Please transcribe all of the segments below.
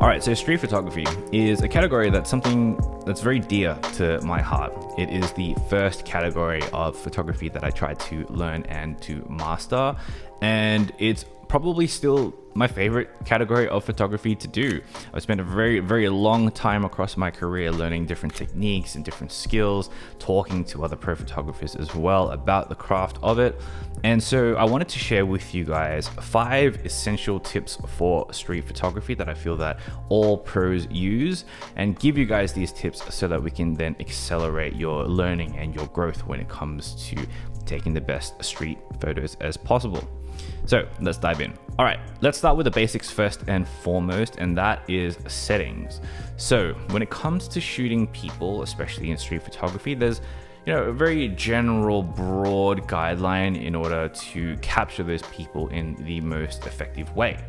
All right, so street photography is a category that's something that's very dear to my heart. It is the first category of photography that I tried to learn and to master, and it's probably still my favorite category of photography to do. I've spent a very long time across my career learning different techniques and different skills, talking to other pro photographers as well about the craft of it. And so I wanted to share with you guys 5 essential tips for street photography that I feel that all pros use, and give you guys these tips so that we can then accelerate your learning and your growth when it comes to taking the best street photos as possible. So let's dive in. All right, let's start with the basics first and foremost, and that is settings. So when it comes to shooting people, especially in street photography, there's a very general, broad guideline in order to capture those people in the most effective way.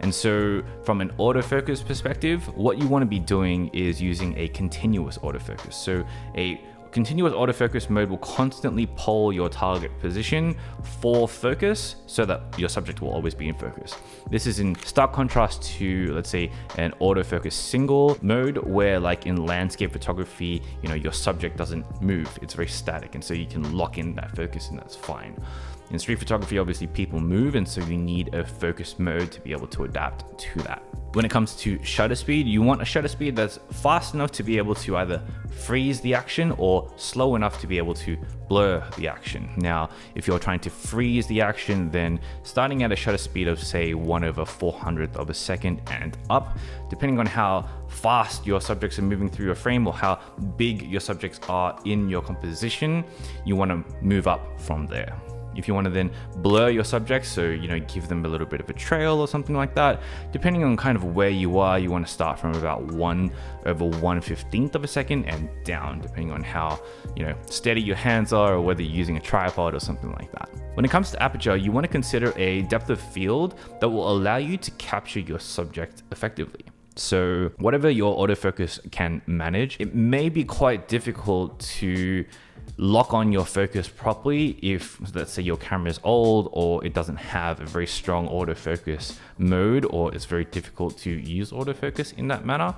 And so from an autofocus perspective, what you want to be doing is using a continuous autofocus. So a continuous autofocus mode will constantly poll your target position for focus so that your subject will always be in focus. This is in stark contrast to, let's say, an autofocus single mode where, like in landscape photography, your subject doesn't move. It's very static, and so you can lock in that focus and that's fine. In street photography, obviously people move, and so you need a focus mode to be able to adapt to that. When it comes to shutter speed, you want a shutter speed that's fast enough to be able to either freeze the action or slow enough to be able to blur the action. Now, if you're trying to freeze the action, then starting at a shutter speed of say 1/400th of a second and up, depending on how fast your subjects are moving through your frame or how big your subjects are in your composition, you want to move up from there. If you want to then blur your subjects, so give them a little bit of a trail or something like that, depending on kind of where you are, you want to start from about 1/115th of a second and down, depending on how steady your hands are or whether you're using a tripod or something like that. When it comes to aperture, you want to consider a depth of field that will allow you to capture your subject effectively. So whatever your autofocus can manage, it may be quite difficult to lock on your focus properly if, let's say, your camera is old or it doesn't have a very strong autofocus mode, or it's very difficult to use autofocus in that manner.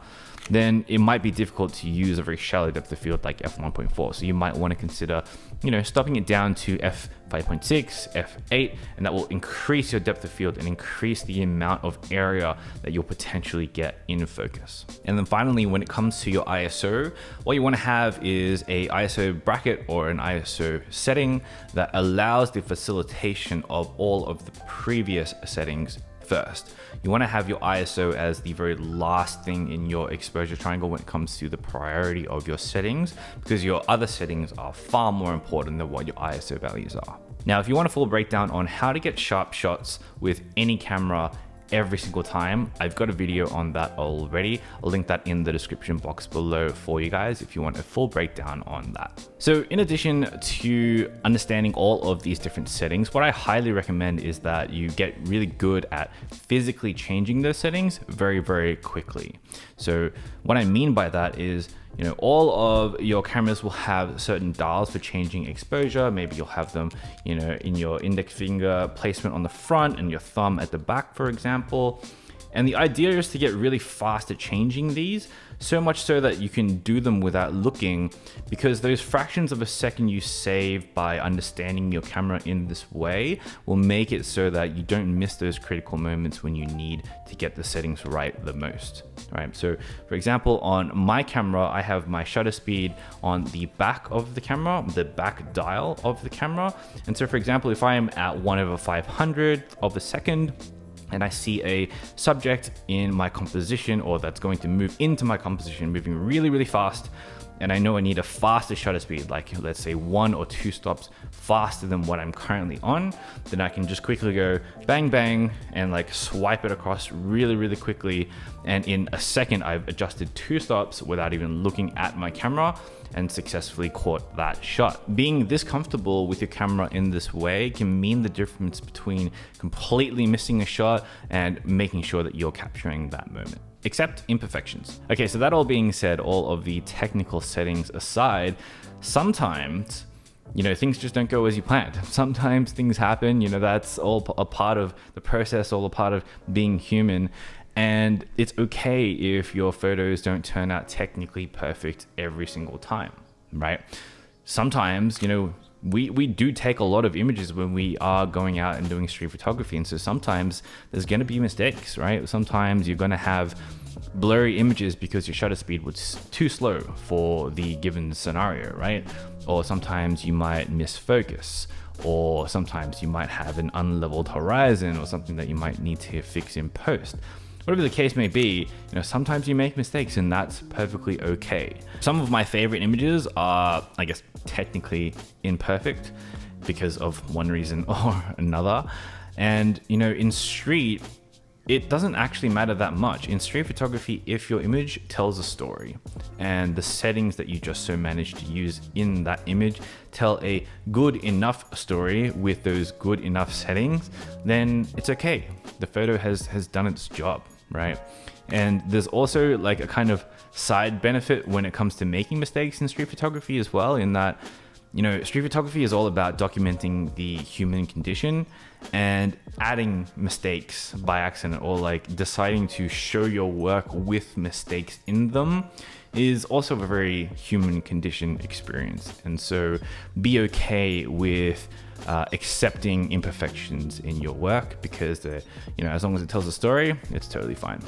Then it might be difficult to use a very shallow depth of field like f1.4. So you might want to consider, stopping it down to f5.6, f8, and that will increase your depth of field and increase the amount of area that you'll potentially get in focus. And then finally, when it comes to your ISO, what you want to have is a ISO bracket or an ISO setting that allows the facilitation of all of the previous settings first. You want to have your ISO as the very last thing in your exposure triangle when it comes to the priority of your settings, because your other settings are far more important than what your ISO values are. Now, if you want a full breakdown on how to get sharp shots with any camera every single time, I've got a video on that already. I'll link that in the description box below for you guys if you want a full breakdown on that. So in addition to understanding all of these different settings, what I highly recommend is that you get really good at physically changing those settings very quickly. So what I mean by that is, all of your cameras will have certain dials for changing exposure. Maybe you'll have them, in your index finger placement on the front and your thumb at the back, for example. And the idea is to get really fast at changing these, so much so that you can do them without looking, because those fractions of a second you save by understanding your camera in this way will make it so that you don't miss those critical moments when you need to get the settings right the most. Right. So for example, on my camera, I have my shutter speed on the back of the camera, the back dial of the camera. And so for example, if I am at 1/500th of a second, and I see a subject in my composition, or that's going to move into my composition, moving really fast, and I know I need a faster shutter speed, like let's say 1 or 2 stops faster than what I'm currently on, then I can just quickly go bang and like swipe it across really quickly, and in a second I've adjusted 2 stops without even looking at my camera and successfully caught that shot. Being this comfortable with your camera in this way can mean the difference between completely missing a shot and making sure that you're capturing that moment. Except imperfections. Okay, so that all being said, all of the technical settings aside, sometimes things just don't go as you planned. Sometimes things happen, that's all a part of the process, all a part of being human. And it's okay if your photos don't turn out technically perfect every single time, right? Sometimes, we do take a lot of images when we are going out and doing street photography. And so sometimes there's going to be mistakes, right? Sometimes you're going to have blurry images because your shutter speed was too slow for the given scenario, right? Or sometimes you might miss focus, or sometimes you might have an unleveled horizon or something that you might need to fix in post. Whatever the case may be, sometimes you make mistakes, and that's perfectly okay. Some of my favorite images are, I guess, technically imperfect because of one reason or another. And, in street, it doesn't actually matter that much. In street photography, if your image tells a story and the settings that you just so managed to use in that image tell a good enough story with those good enough settings, then it's okay. The photo has done its job, right? And there's also like a kind of side benefit when it comes to making mistakes in street photography as well, in that street photography is all about documenting the human condition, and adding mistakes by accident or like deciding to show your work with mistakes in them is also a very human condition experience. And so be okay with accepting imperfections in your work, because as long as it tells a story, it's totally fine.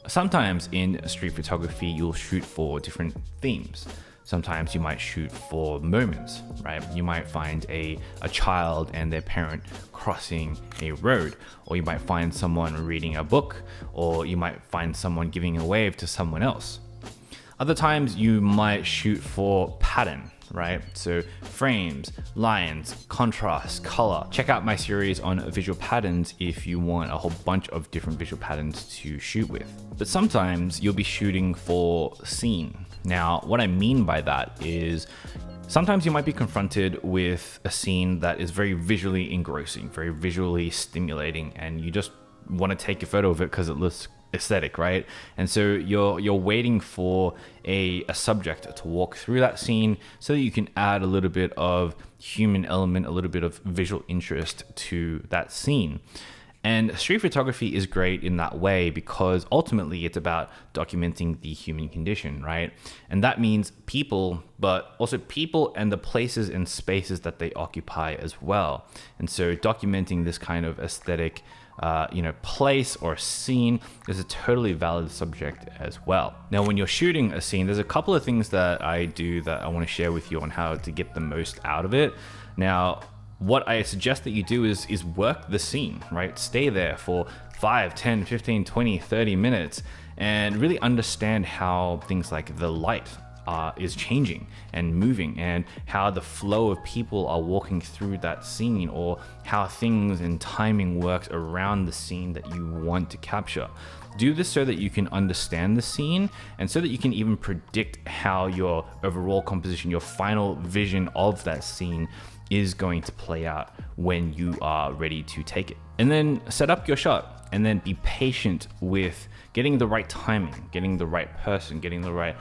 Sometimes in street photography, you'll shoot for different themes. Sometimes you might shoot for moments, right? You might find a child and their parent crossing a road, or you might find someone reading a book, or you might find someone giving a wave to someone else. Other times you might shoot for pattern, right? So frames, lines, contrast, color. Check out my series on visual patterns if you want a whole bunch of different visual patterns to shoot with. But sometimes you'll be shooting for scene. Now, what I mean by that is sometimes you might be confronted with a scene that is very visually engrossing, very visually stimulating, and you just want to take a photo of it because it looks aesthetic, right? And so you're waiting for a subject to walk through that scene so that you can add a little bit of human element, a little bit of visual interest to that scene. And street photography is great in that way because ultimately it's about documenting the human condition, right? And that means people, but also people and the places and spaces that they occupy as well. And so documenting this kind of aesthetic place or scene is a totally valid subject as well. Now, when you're shooting a scene, there's a couple of things that I do that I want to share with you on how to get the most out of it. Now, what I suggest that you do is work the scene, right? Stay there for 5, 10, 15, 20, 30 minutes and really understand how things like the light is changing and moving, and how the flow of people are walking through that scene, or how things and timing works around the scene that you want to capture. Do this so that you can understand the scene, and so that you can even predict how your overall composition, your final vision of that scene is going to play out when you are ready to take it. And then set up your shot, and then be patient with getting the right timing, getting the right person, getting the right,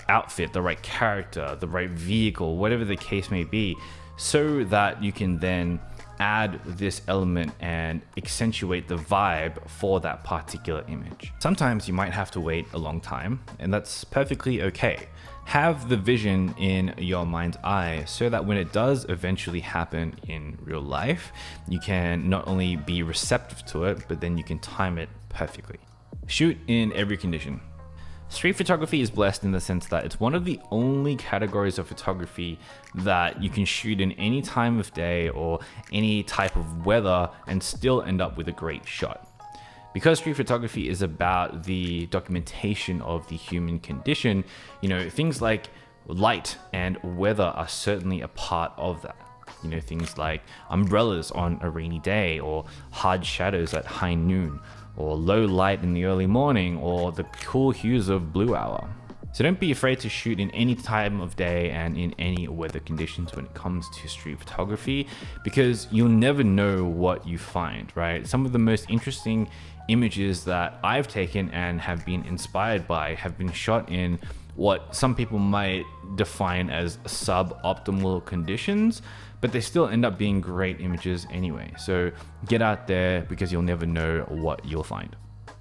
outfit, the right character, the right vehicle, whatever the case may be, so that you can then add this element and accentuate the vibe for that particular image. Sometimes you might have to wait a long time, and that's perfectly okay. Have the vision in your mind's eye so that when it does eventually happen in real life, you can not only be receptive to it, but then you can time it perfectly. Shoot in every condition. Street photography is blessed in the sense that it's one of the only categories of photography that you can shoot in any time of day or any type of weather and still end up with a great shot. Because street photography is about the documentation of the human condition, things like light and weather are certainly a part of that. Things like umbrellas on a rainy day, or hard shadows at high noon, or low light in the early morning, or the cool hues of blue hour. So don't be afraid to shoot in any time of day and in any weather conditions when it comes to street photography, because you'll never know what you find, right? Some of the most interesting images that I've taken and have been inspired by have been shot in what some people might define as suboptimal conditions, but they still end up being great images anyway. So get out there, because you'll never know what you'll find.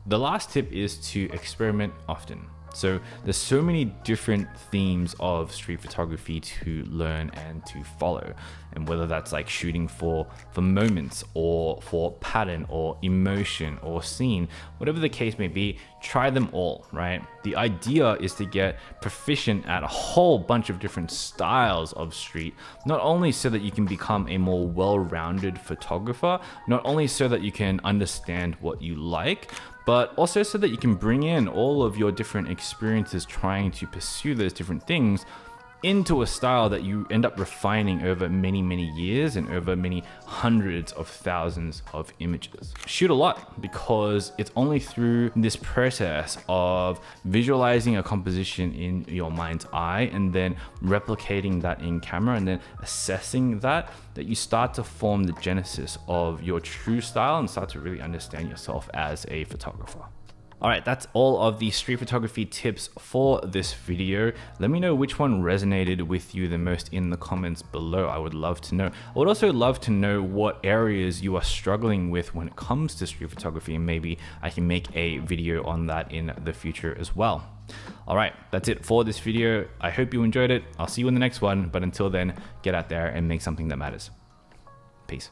The last tip is to experiment often. So there's so many different themes of street photography to learn and to follow. And whether that's like shooting for moments or for pattern or emotion or scene, whatever the case may be, try them all, right? The idea is to get proficient at a whole bunch of different styles of street, not only so that you can become a more well-rounded photographer, not only so that you can understand what you like, but also so that you can bring in all of your different experiences trying to pursue those different things into a style that you end up refining over many, many years and over many hundreds of thousands of images. Shoot a lot, because it's only through this process of visualizing a composition in your mind's eye and then replicating that in camera and then assessing that you start to form the genesis of your true style and start to really understand yourself as a photographer. All right, that's all of the street photography tips for this video. Let me know which one resonated with you the most in the comments below. I would love to know. I would also love to know what areas you are struggling with when it comes to street photography, and maybe I can make a video on that in the future as well. All right, that's it for this video. I hope you enjoyed it. I'll see you in the next one, but until then, get out there and make something that matters. Peace.